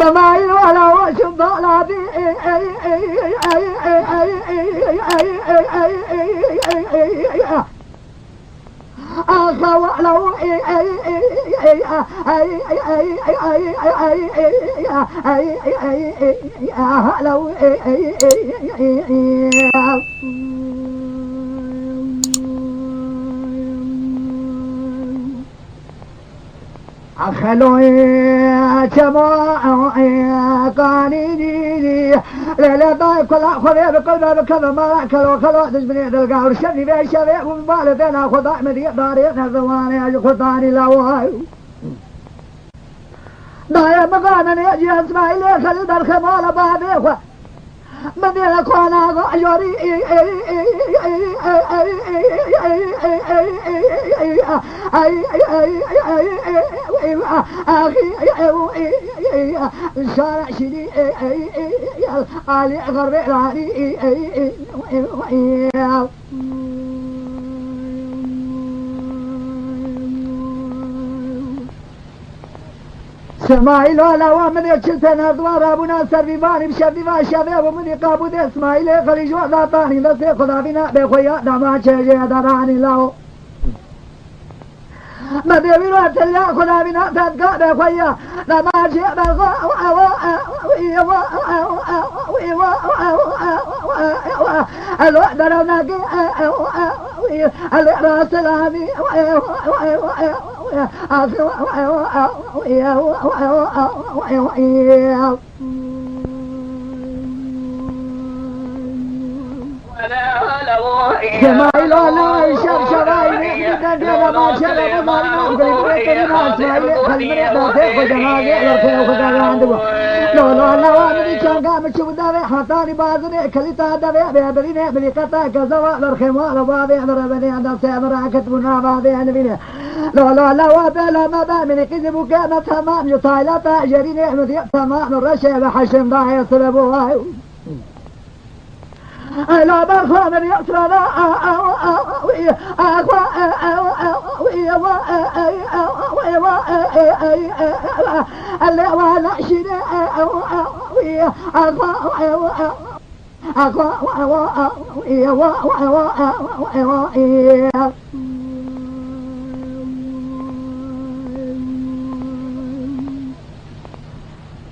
سمايل ولا وشم ضلابي أخو لو أخلوي جماعة قانيني لا باي كل خذي بكل باب كذا ما كلو كلو تجبني تلقى ورشدي بيش شباب ومبالدنا خذ أحمد داري نزواني أجخطاني لواي دايا مقانا يجي اسماعيل خلد الخمال بابي من يكون غيري شارع شدي علي غرب العالي اسماعيل ولا من يشلتن ادوار ابونا سربيباني بشدي شباب ومن يقابود اسماعيل خليج وضعطاني بس خدا بنا بخويا دما شجي دراني لاو ما بيبي وقت لا خدا بنا تدقى بخويا دما شجي الوقت دراناك الراس الهامي اسماعيل ولا شرشراي بدنا ما شرب ما نقدر اسماعيل خلينا ناخذ جنازه وخذ عنده لو أنا كان قام شو داري حطاني بازني كليتا داري بيدريني بليكتا كذا الخمار بابي ضربني عند سامر كتبنا بابي أنا بيني لا وبلا ما بامن كذب كان تمام يطايلا تاجريني احمد تمام الرشا حشم ضاع يصلبوا لا برخان يسرى لا اللي ولا شيء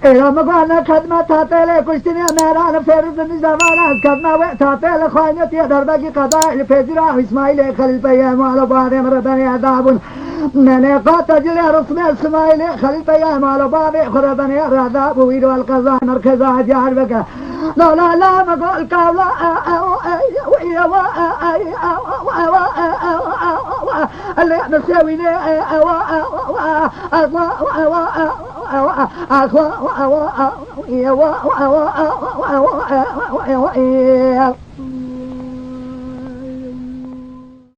لما قلنا خدمة تاتي كشتني أميران فيرز النزامانات خدمة وتاتي خاينتي دربكي قضاء الفيزرا إسماعيل خليل بيام وعلى بعض مربني عذاب من قاتل رسم إسماعيل خليل بيام وعلى بعض خربني عذاب ويدو القضاء مركزا جار بك لا ما قول كاولا اللي مسويني أخوا